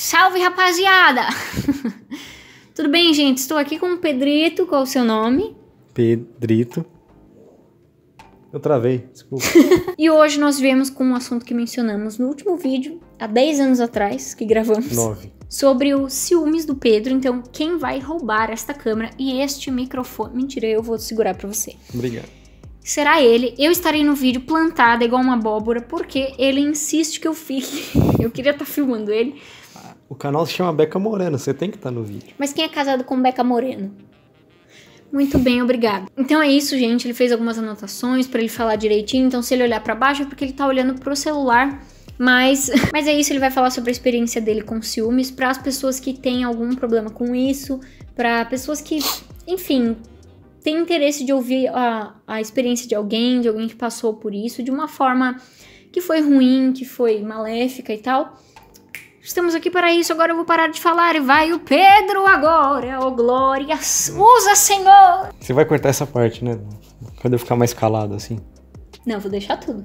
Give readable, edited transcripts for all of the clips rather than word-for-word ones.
Salve, rapaziada! Tudo bem, gente? Estou aqui com o Pedrito. Qual é o seu nome? Pedrito. Eu travei, desculpa. E hoje nós viemos com um assunto que mencionamos no último vídeo, há 10 anos atrás, que gravamos. 9. Sobre os ciúmes do Pedro. Então, quem vai roubar esta câmera e este microfone? Mentira, eu vou segurar pra você. Obrigado. Será ele. Eu estarei no vídeo plantada igual uma abóbora, porque ele insiste que eu fique. Eu queria estar filmando ele. O canal se chama Beca Moreno, você tem que estar no vídeo. Mas quem é casado com Beca Moreno? Muito bem, obrigado. Então é isso, gente. Ele fez algumas anotações pra ele falar direitinho. Então se ele olhar pra baixo é porque ele tá olhando pro celular. Mas é isso, ele vai falar sobre a experiência dele com ciúmes para as pessoas que têm algum problema com isso, para pessoas que, enfim, têm interesse de ouvir a experiência de alguém que passou por isso de uma forma que foi ruim, que foi maléfica e tal. Estamos aqui para isso, agora eu vou parar de falar e vai o Pedro agora, oh glória, usa Senhor! Você vai cortar essa parte, né? Quando eu ficar mais calado assim. Não, vou deixar tudo.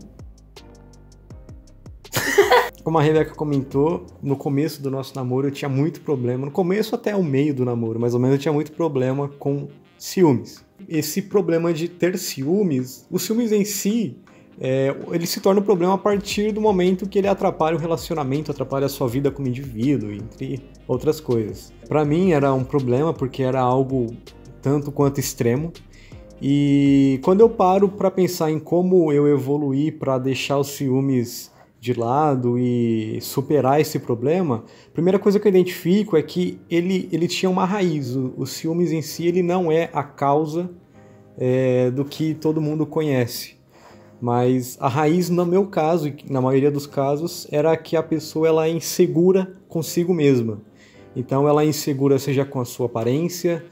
Como a Rebeca comentou, no começo do nosso namoro eu tinha muito problema, no começo até o meio do namoro, mais ou menos eu tinha muito problema com ciúmes. Esse problema de ter ciúmes, os ciúmes em si, ele se torna um problema a partir do momento que ele atrapalha o relacionamento, atrapalha a sua vida como indivíduo, entre outras coisas. Para mim era um problema porque era algo tanto quanto extremo. E quando eu paro para pensar em como eu evoluí para deixar os ciúmes de lado e superar esse problema, a primeira coisa que eu identifico é que ele tinha uma raiz. O ciúmes em si ele não é a causa do que todo mundo conhece. Mas a raiz, no meu caso, e na maioria dos casos, era que a pessoa ela é insegura consigo mesma. Então ela é insegura seja com a sua aparência,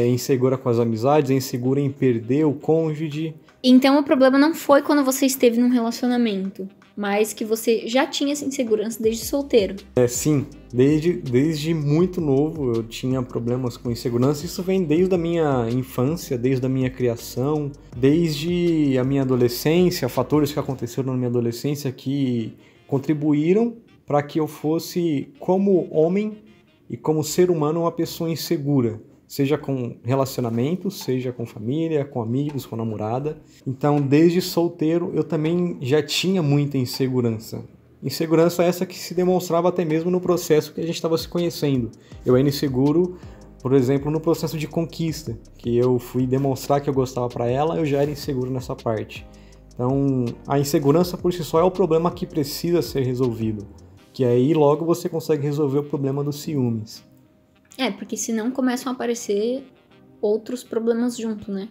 insegura com as amizades, é insegura em perder o cônjuge. Então o problema não foi quando você esteve num relacionamento, mas que você já tinha essa insegurança desde solteiro. Sim, desde muito novo eu tinha problemas com insegurança. Isso vem desde a minha infância, desde a minha criação, desde a minha adolescência, fatores que aconteceram na minha adolescência que contribuíram para que eu fosse, como homem e como ser humano, uma pessoa insegura. Seja com relacionamento, seja com família, com amigos, com namorada. Então, desde solteiro, eu também já tinha muita insegurança. Insegurança essa que se demonstrava até mesmo no processo que a gente estava se conhecendo. Eu era inseguro, por exemplo, no processo de conquista, que eu fui demonstrar que eu gostava para ela, eu já era inseguro nessa parte. Então, a insegurança por si só é o problema que precisa ser resolvido. Que aí logo você consegue resolver o problema dos ciúmes. Porque senão começam a aparecer outros problemas junto, né?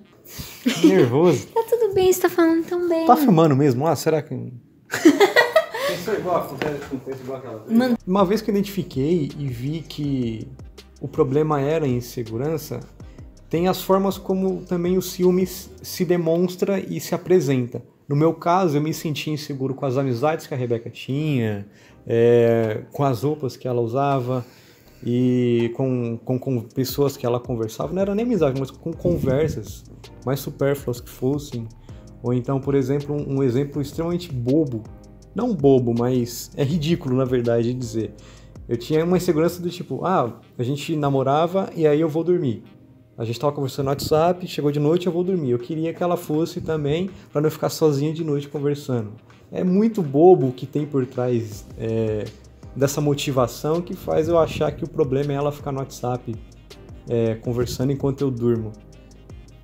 Que nervoso. Tá tudo bem, você tá falando tão bem. Tá filmando mesmo? Será que... Pensou igual, acontece igual aquela vez? Uma vez que eu identifiquei e vi que o problema era a insegurança, tem as formas como também o ciúme se demonstra e se apresenta. No meu caso, eu me senti inseguro com as amizades que a Rebeca tinha, com as roupas que ela usava, e com pessoas que ela conversava, não era nem amizade, mas com conversas mais supérfluas que fossem. Ou então, por exemplo, um exemplo extremamente bobo, não bobo, mas é ridículo na verdade de dizer. Eu tinha uma insegurança do tipo, a gente namorava e aí eu vou dormir. A gente tava conversando no WhatsApp, chegou de noite, eu vou dormir. Eu queria que ela fosse também, para não ficar sozinha de noite conversando. É muito bobo o que tem por trás dessa motivação que faz eu achar que o problema é ela ficar no WhatsApp conversando enquanto eu durmo.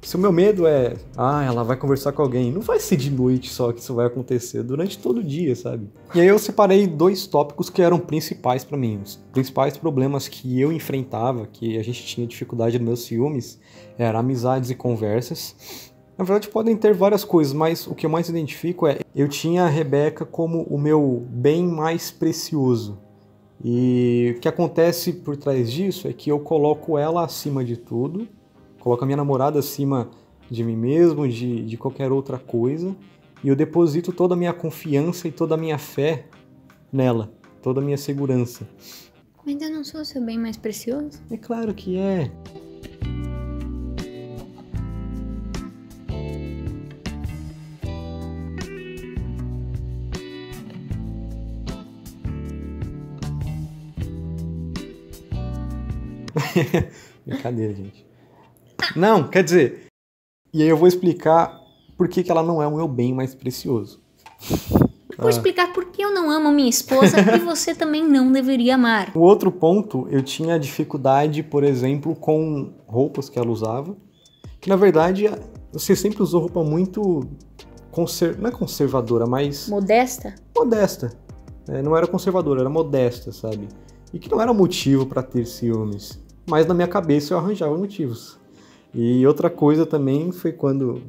Se o meu medo ela vai conversar com alguém, não vai ser de noite só que isso vai acontecer, durante todo o dia, sabe? E aí eu separei 2 tópicos que eram principais pra mim. Os principais problemas que eu enfrentava, que a gente tinha dificuldade nos meus ciúmes, eram amizades e conversas. Na verdade podem ter várias coisas, mas o que eu mais identifico eu tinha a Rebeca como o meu bem mais precioso. E o que acontece por trás disso é que eu coloco ela acima de tudo, coloco a minha namorada acima de mim mesmo, de qualquer outra coisa, e eu deposito toda a minha confiança e toda a minha fé nela, toda a minha segurança. Mas eu não sou o seu bem mais precioso? É claro que é. Brincadeira, gente. Não, quer dizer... E aí eu vou explicar por que ela não é o meu bem mais precioso. Vou explicar por que eu não amo minha esposa e você também não deveria amar. O outro ponto, eu tinha dificuldade, por exemplo, com roupas que ela usava. Que, na verdade, você sempre usou roupa muito... Não é conservadora, mas... Modesta? Modesta. Não era conservadora, era modesta, sabe? E que não era motivo pra ter ciúmes. Mas na minha cabeça eu arranjava motivos. E outra coisa também foi quando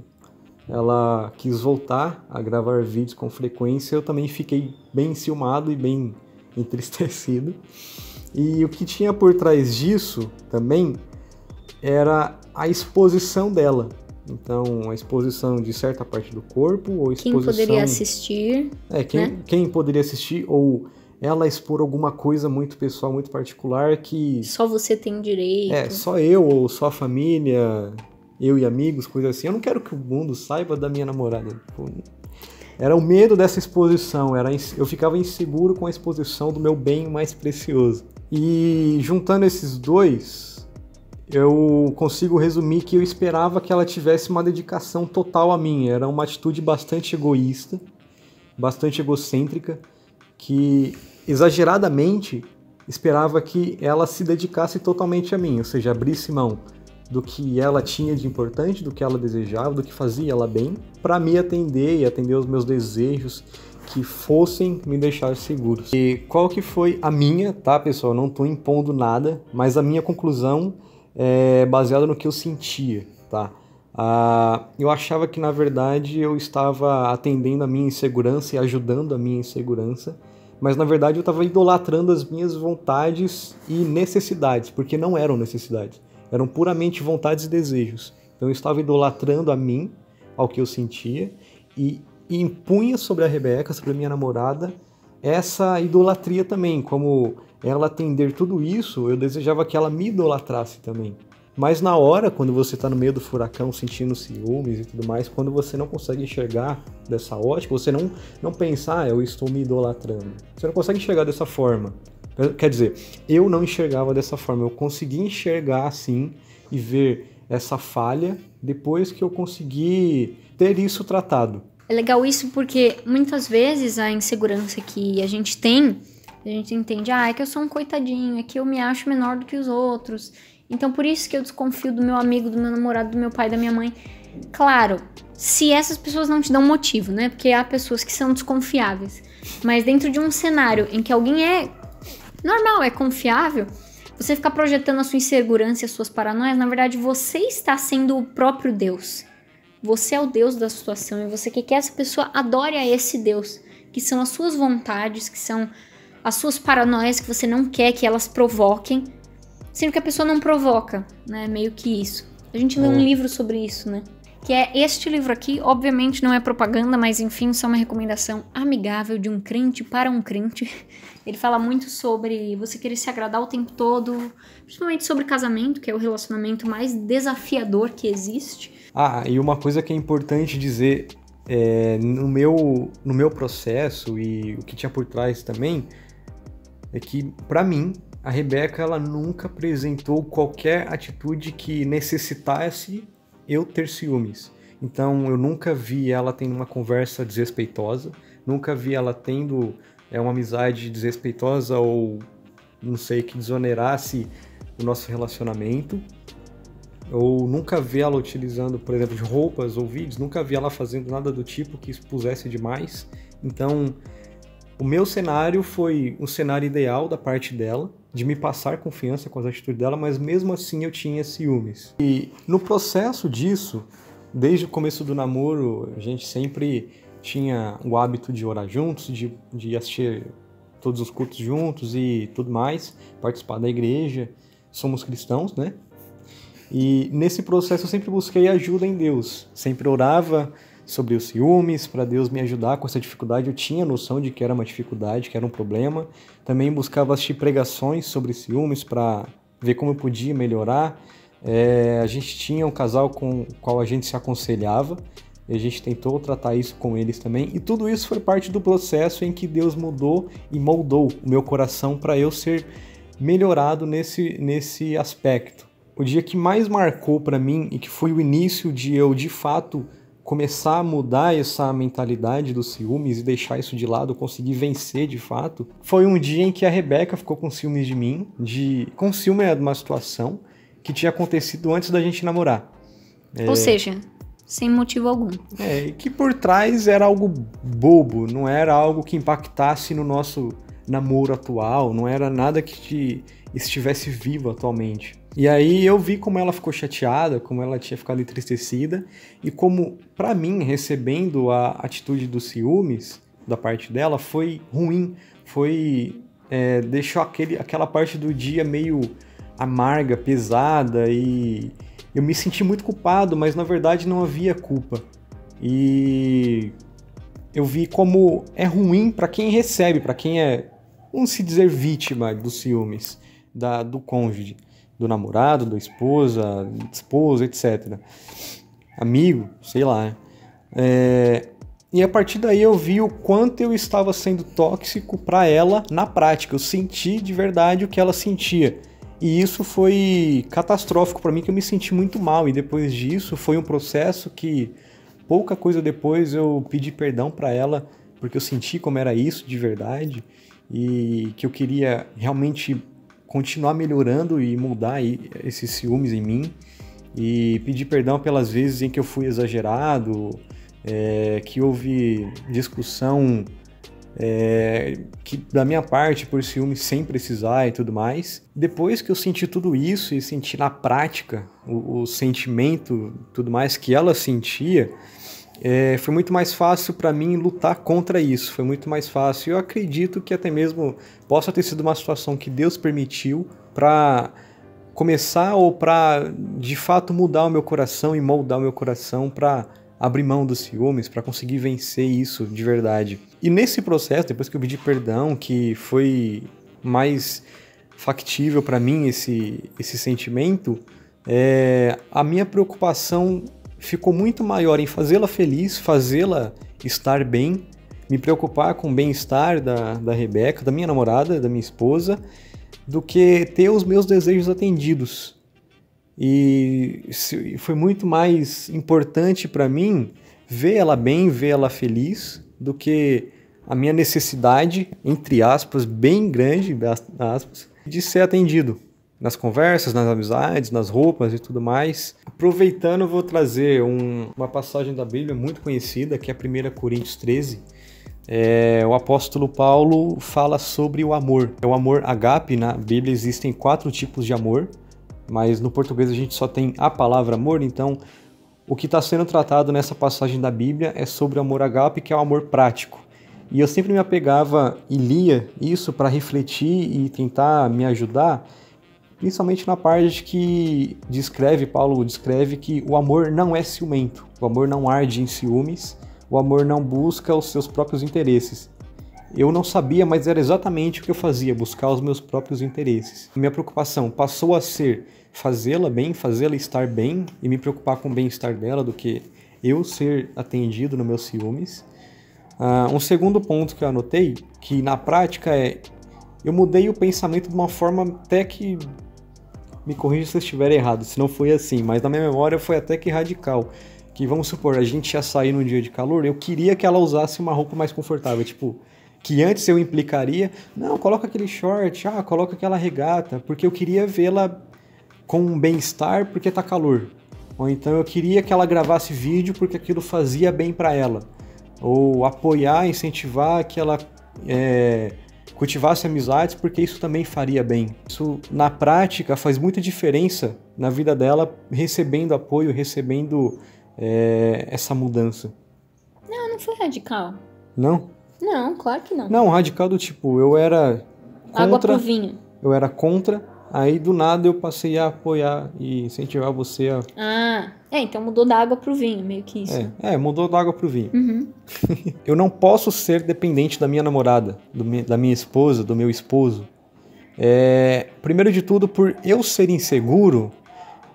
ela quis voltar a gravar vídeos com frequência, eu também fiquei bem enciumado e bem entristecido. E o que tinha por trás disso também era a exposição dela. Então, a exposição de certa parte do corpo, ou exposição... Quem poderia assistir, quem poderia assistir, ou ela expor alguma coisa muito pessoal, muito particular que... Só você tem direito. Só eu, ou só a família, eu e amigos, coisa assim. Eu não quero que o mundo saiba da minha namorada. Era o medo dessa exposição, eu ficava inseguro com a exposição do meu bem mais precioso. E juntando esses dois... eu consigo resumir que eu esperava que ela tivesse uma dedicação total a mim. Era uma atitude bastante egoísta, bastante egocêntrica, que exageradamente esperava que ela se dedicasse totalmente a mim, ou seja, abrisse mão do que ela tinha de importante, do que ela desejava, do que fazia ela bem, para me atender e atender os meus desejos que fossem me deixar seguros. E qual que foi a minha, tá, pessoal? Eu não tô impondo nada, mas a minha conclusão baseado no que eu sentia, tá? Eu achava que, na verdade, eu estava atendendo a minha insegurança e ajudando a minha insegurança, mas, na verdade, eu estava idolatrando as minhas vontades e necessidades, porque não eram necessidades, eram puramente vontades e desejos. Então, eu estava idolatrando a mim, ao que eu sentia, e impunha sobre a Rebeca, sobre a minha namorada, essa idolatria também, como... ela atender tudo isso, eu desejava que ela me idolatrasse também. Mas na hora, quando você está no meio do furacão, sentindo ciúmes e tudo mais, quando você não consegue enxergar dessa ótica, você não pensa, eu estou me idolatrando. Você não consegue enxergar dessa forma. Quer dizer, eu não enxergava dessa forma. Eu consegui enxergar assim e ver essa falha depois que eu consegui ter isso tratado. É legal isso porque muitas vezes a insegurança que a gente tem, a gente entende, é que eu sou um coitadinho, é que eu me acho menor do que os outros. Então por isso que eu desconfio do meu amigo, do meu namorado, do meu pai, da minha mãe. Claro, se essas pessoas não te dão motivo, né? Porque há pessoas que são desconfiáveis. Mas dentro de um cenário em que alguém é normal, é confiável, você ficar projetando a sua insegurança e as suas paranoias, na verdade você está sendo o próprio Deus. Você é o Deus da situação e você quer que essa pessoa adore a esse Deus, que são as suas vontades, que são as suas paranoias que você não quer que elas provoquem, sendo que a pessoa não provoca, né? Meio que isso. A gente lê um livro sobre isso, né? Que é este livro aqui, obviamente não é propaganda, mas enfim, só uma recomendação amigável de um crente para um crente. Ele fala muito sobre você querer se agradar o tempo todo, principalmente sobre casamento, que é o relacionamento mais desafiador que existe. E uma coisa que é importante dizer, no meu processo e o que tinha por trás também, é que, pra mim, a Rebeca ela nunca apresentou qualquer atitude que necessitasse eu ter ciúmes. Então, eu nunca vi ela tendo uma conversa desrespeitosa, nunca vi ela tendo uma amizade desrespeitosa ou, não sei, que desonerasse o nosso relacionamento. Ou nunca vi ela utilizando, por exemplo, de roupas ou vídeos, nunca vi ela fazendo nada do tipo que expusesse demais. Então, o meu cenário foi um cenário ideal da parte dela, de me passar confiança com as atitudes dela, mas mesmo assim eu tinha ciúmes. E no processo disso, desde o começo do namoro, a gente sempre tinha o hábito de orar juntos, de assistir todos os cultos juntos e tudo mais, participar da igreja. Somos cristãos, né? E nesse processo eu sempre busquei ajuda em Deus, sempre orava sobre os ciúmes, para Deus me ajudar com essa dificuldade. Eu tinha noção de que era uma dificuldade, que era um problema. Também buscava assistir pregações sobre ciúmes para ver como eu podia melhorar. A gente tinha um casal com o qual a gente se aconselhava, e a gente tentou tratar isso com eles também. E tudo isso foi parte do processo em que Deus mudou e moldou o meu coração para eu ser melhorado nesse aspecto. O dia que mais marcou para mim e que foi o início de eu, de fato, começar a mudar essa mentalidade dos ciúmes e deixar isso de lado, conseguir vencer de fato, foi um dia em que a Rebeca ficou com ciúmes de mim, com ciúme de uma situação que tinha acontecido antes da gente namorar. Ou seja, sem motivo algum. E que por trás era algo bobo, não era algo que impactasse no nosso namoro atual, não era nada que estivesse vivo atualmente. E aí eu vi como ela ficou chateada, como ela tinha ficado entristecida, e como, pra mim, recebendo a atitude dos ciúmes da parte dela, foi ruim, deixou aquela parte do dia meio amarga, pesada, e eu me senti muito culpado, mas na verdade não havia culpa. E eu vi como é ruim para quem recebe, para quem é, vamos se dizer, vítima dos ciúmes, do cônjuge, do namorado, da esposa, etc. Amigo, sei lá. E a partir daí eu vi o quanto eu estava sendo tóxico para ela na prática. Eu senti de verdade o que ela sentia. E isso foi catastrófico para mim, que eu me senti muito mal. E depois disso foi um processo que, pouca coisa depois, eu pedi perdão para ela, porque eu senti como era isso de verdade e que eu queria realmente continuar melhorando e mudar esses ciúmes em mim. E pedir perdão pelas vezes em que eu fui exagerado, que houve discussão que da minha parte por ciúme sem precisar e tudo mais. Depois que eu senti tudo isso e senti na prática o sentimento, tudo mais que ela sentia, foi muito mais fácil para mim lutar contra isso, foi muito mais fácil. Eu acredito que até mesmo possa ter sido uma situação que Deus permitiu para começar ou para de fato mudar o meu coração e moldar o meu coração para abrir mão dos ciúmes, para conseguir vencer isso de verdade. E nesse processo, depois que eu pedi perdão, que foi mais factível para mim esse sentimento, a minha preocupação ficou muito maior em fazê-la feliz, fazê-la estar bem, me preocupar com o bem-estar da Rebeca, da minha namorada, da minha esposa, do que ter os meus desejos atendidos. E foi muito mais importante para mim ver ela bem, ver ela feliz, do que a minha necessidade, entre aspas, bem grande, aspas, de ser atendido nas conversas, nas amizades, nas roupas e tudo mais. Aproveitando, eu vou trazer uma passagem da Bíblia muito conhecida, que é 1 Coríntios 13. O apóstolo Paulo fala sobre o amor. É o amor ágape. Na Bíblia existem 4 tipos de amor, mas no português a gente só tem a palavra amor. Então, o que está sendo tratado nessa passagem da Bíblia é sobre o amor ágape, que é o amor prático. E eu sempre me apegava e lia isso para refletir e tentar me ajudar, principalmente na parte que Paulo descreve que o amor não é ciumento, o amor não arde em ciúmes, o amor não busca os seus próprios interesses. Eu não sabia, mas era exatamente o que eu fazia, buscar os meus próprios interesses. Minha preocupação passou a ser fazê-la bem, fazê-la estar bem e me preocupar com o bem-estar dela do que eu ser atendido nos meus ciúmes. Um segundo ponto que eu anotei, que na prática eu mudei o pensamento de uma forma até que, me corrija se eu estiver errado, se não foi assim, mas na minha memória foi até que radical. Que vamos supor, a gente ia sair num dia de calor, eu queria que ela usasse uma roupa mais confortável, tipo, que antes eu implicaria, não, coloca aquele short, coloca aquela regata, porque eu queria vê-la com um bem-estar porque tá calor. Ou então eu queria que ela gravasse vídeo porque aquilo fazia bem para ela. Ou apoiar, incentivar que ela cultivasse amizades porque isso também faria bem. Isso, na prática, faz muita diferença na vida dela, recebendo apoio, recebendo essa mudança. Não foi radical. Não? Não, claro que não. Não, radical do tipo, eu era contra... Água pro vinho. Eu era contra, aí do nada eu passei a apoiar e incentivar você a... então mudou da água pro vinho, meio que isso. Mudou da água pro vinho. Uhum. Eu não posso ser dependente da minha namorada, da minha esposa, do meu esposo. Primeiro de tudo, por eu ser inseguro,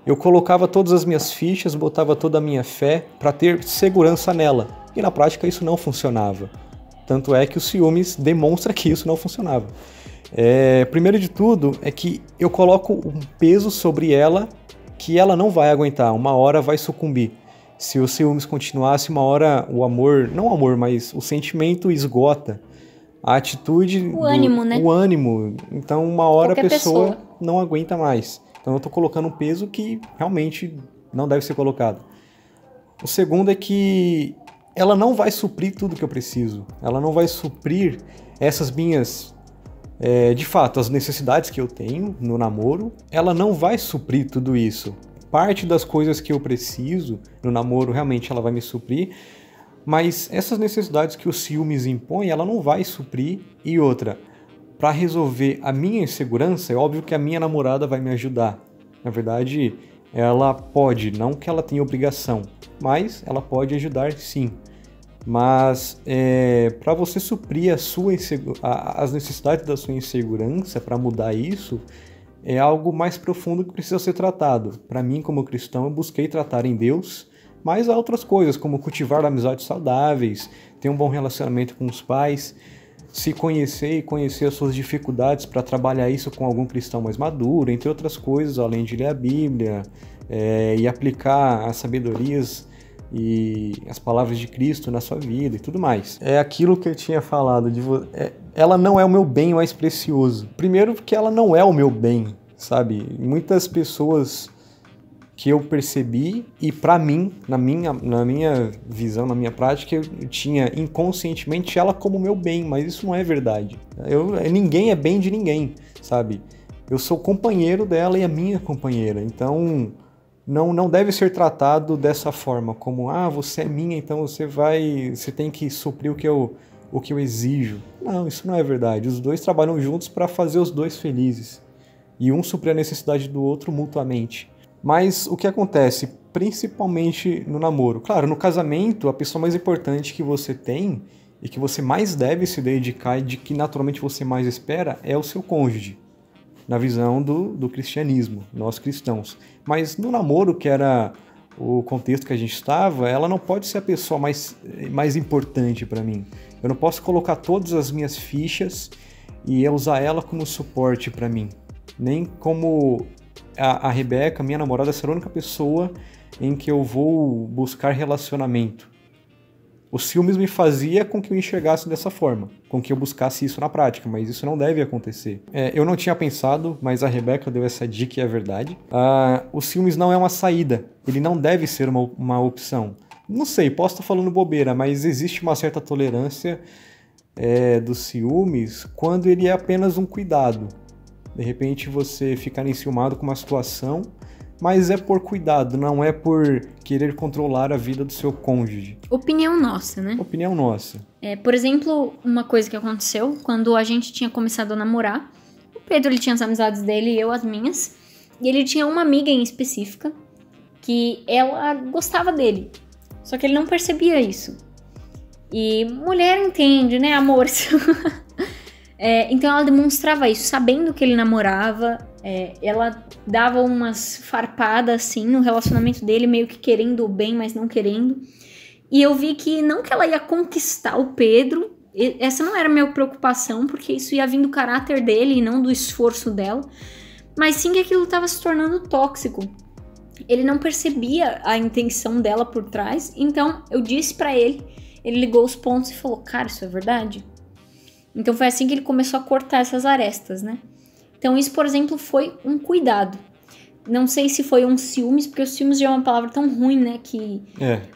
eu colocava todas as minhas fichas, botava toda a minha fé para ter segurança nela. E na prática isso não funcionava. Tanto é que o ciúmes demonstra que isso não funcionava. Primeiro de tudo é que eu coloco um peso sobre ela que ela não vai aguentar, uma hora vai sucumbir. Se os ciúmes continuasse, uma hora o amor, não o amor, mas o sentimento esgota. A atitude... O ânimo, né? O ânimo. Então, uma hora Qualquer a pessoa pessoa não aguenta mais. Então, eu tô colocando um peso que realmente não deve ser colocado. O segundo é que ela não vai suprir tudo que eu preciso. Ela não vai suprir essas minhas... de fato, as necessidades que eu tenho no namoro. Ela não vai suprir tudo isso. Parte das coisas que eu preciso no namoro, realmente ela vai me suprir. Mas essas necessidades que o ciúmes impõe, ela não vai suprir. E outra, para resolver a minha insegurança, é óbvio que a minha namorada vai me ajudar. Na verdade, ela pode, não que ela tenha obrigação, mas ela pode ajudar sim. Mas para você suprir as necessidades da sua insegurança, para mudar isso, é algo mais profundo que precisa ser tratado. Para mim, como cristão, eu busquei tratar em Deus, mas há outras coisas, como cultivar amizades saudáveis, ter um bom relacionamento com os pais, se conhecer e conhecer as suas dificuldades para trabalhar isso com algum cristão mais maduro, entre outras coisas, além de ler a Bíblia e aplicar as sabedorias e as palavras de Cristo na sua vida e tudo mais. É aquilo que eu tinha falado, ela não é o meu bem mais precioso. Primeiro porque ela não é o meu bem, sabe? Muitas pessoas que eu percebi, e para mim, na minha visão, na minha prática, eu tinha inconscientemente ela como meu bem, mas isso não é verdade. Ninguém é bem de ninguém, sabe? Eu sou companheiro dela e a minha companheira, então não deve ser tratado dessa forma, como, você é minha, então você tem que suprir o que eu exijo. Não, isso não é verdade. Os dois trabalham juntos para fazer os dois felizes, e um suprir a necessidade do outro mutuamente. Mas o que acontece, principalmente no namoro? Claro, no casamento, a pessoa mais importante que você tem e que você mais deve se dedicar e de que naturalmente você mais espera é o seu cônjuge, na visão do cristianismo, nós cristãos. Mas no namoro, que era o contexto que a gente estava, ela não pode ser a pessoa mais importante para mim. Eu não posso colocar todas as minhas fichas e usar ela como suporte para mim, nem como... A Rebeca, minha namorada, ser a única pessoa em que eu vou buscar relacionamento. O ciúmes me fazia com que eu enxergasse dessa forma, com que eu buscasse isso na prática, mas isso não deve acontecer. Eu não tinha pensado, mas a Rebeca deu essa dica e é verdade. O ciúmes não é uma saída, ele não deve ser uma opção. Não sei, posso estar falando bobeira, mas existe uma certa tolerância dos ciúmes quando ele é apenas um cuidado. De repente você ficar enciumado com uma situação, mas é por cuidado, não é por querer controlar a vida do seu cônjuge. Opinião nossa, né? Opinião nossa. Por exemplo, uma coisa que aconteceu, quando a gente tinha começado a namorar, o Pedro ele tinha as amizades dele e eu as minhas, e ele tinha uma amiga em específica que ela gostava dele, só que ele não percebia isso. E mulher entende, né, amor? Então ela demonstrava isso, sabendo que ele namorava, ela dava umas farpadas assim no relacionamento dele, meio que querendo o bem, mas não querendo. E eu vi que não que ela ia conquistar o Pedro, essa não era a minha preocupação, porque isso ia vir do caráter dele e não do esforço dela, mas sim que aquilo estava se tornando tóxico. Ele não percebia a intenção dela por trás, então eu disse pra ele ligou os pontos e falou, cara, isso é verdade? Então foi assim que ele começou a cortar essas arestas, né? Então isso, por exemplo, foi um cuidado. Não sei se foi um ciúmes, porque o ciúmes já é uma palavra tão ruim, né?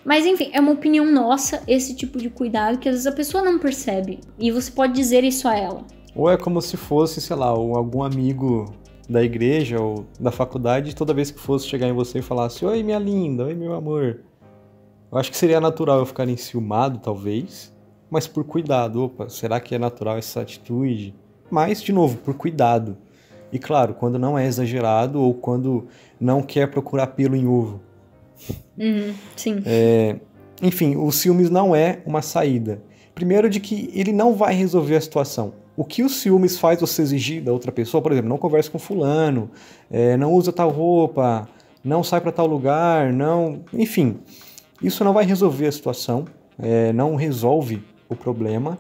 Mas enfim, é uma opinião nossa, esse tipo de cuidado, que às vezes a pessoa não percebe. E você pode dizer isso a ela. Ou é como se fosse, sei lá, algum amigo da igreja ou da faculdade, toda vez que fosse chegar em você e falasse, oi minha linda, oi meu amor. Eu acho que seria natural eu ficar enciumado, talvez, mas por cuidado. Opa, será que é natural essa atitude? Mas, de novo, por cuidado. E claro, quando não é exagerado ou quando não quer procurar pelo em ovo. Sim. Enfim, o ciúmes não é uma saída. Primeiro de que ele não vai resolver a situação. O que o ciúmes faz você exigir da outra pessoa, por exemplo, não converse com fulano, não usa tal roupa, não sai para tal lugar, não... Enfim, isso não vai resolver a situação, não resolve o problema.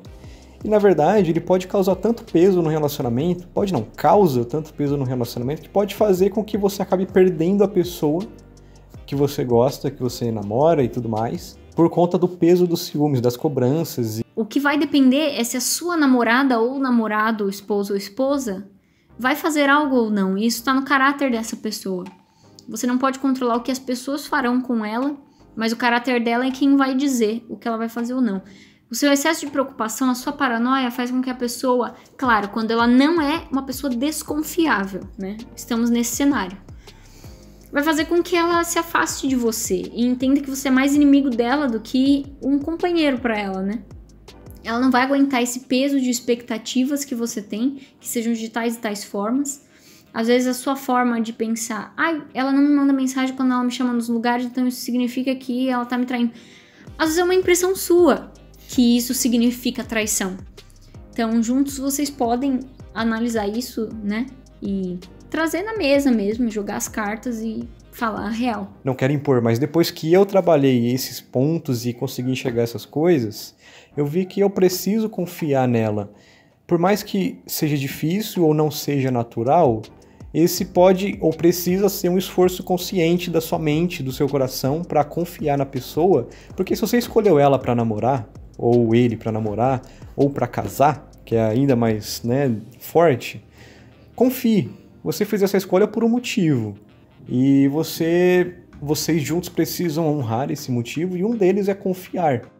E na verdade, ele pode causar tanto peso no relacionamento, pode não, causa tanto peso no relacionamento, que pode fazer com que você acabe perdendo a pessoa que você gosta, que você namora e tudo mais, por conta do peso dos ciúmes, das cobranças. O que vai depender é se a sua namorada ou namorado, esposo ou esposa, vai fazer algo ou não. E isso está no caráter dessa pessoa. Você não pode controlar o que as pessoas farão com ela, mas o caráter dela é quem vai dizer o que ela vai fazer ou não. O seu excesso de preocupação, a sua paranoia faz com que a pessoa, claro, quando ela não é uma pessoa desconfiável, né? Estamos nesse cenário. Vai fazer com que ela se afaste de você e entenda que você é mais inimigo dela do que um companheiro para ela, né? Ela não vai aguentar esse peso de expectativas que você tem, que sejam de tais e tais formas. Às vezes a sua forma de pensar, ela não me manda mensagem quando ela me chama nos lugares, então isso significa que ela tá me traindo. Às vezes é uma impressão sua que isso significa traição. Então, juntos vocês podem analisar isso, né? E trazer na mesa mesmo, jogar as cartas e falar a real. Não quero impor, mas depois que eu trabalhei esses pontos e consegui enxergar essas coisas, eu vi que eu preciso confiar nela. Por mais que seja difícil ou não seja natural, esse pode ou precisa ser um esforço consciente da sua mente, do seu coração, para confiar na pessoa, porque se você escolheu ela para namorar, ou ele para namorar, ou para casar, que é ainda mais, né, forte, confie. Você fez essa escolha por um motivo. E vocês juntos precisam honrar esse motivo, e um deles é confiar.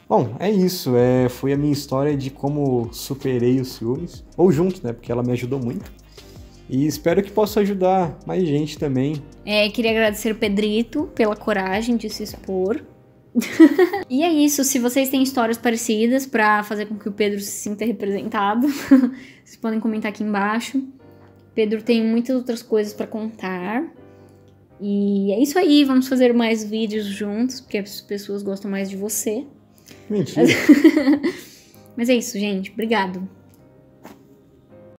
Bom, é isso. Foi a minha história de como superei os ciúmes. Ou juntos, né, porque ela me ajudou muito. E espero que possa ajudar mais gente também. Queria agradecer o Pedrito pela coragem de se expor. E é isso, se vocês têm histórias parecidas pra fazer com que o Pedro se sinta representado, vocês podem comentar aqui embaixo. Pedro tem muitas outras coisas pra contar. E é isso aí, vamos fazer mais vídeos juntos, porque as pessoas gostam mais de você. Mentira. Mas é isso, gente. Obrigado.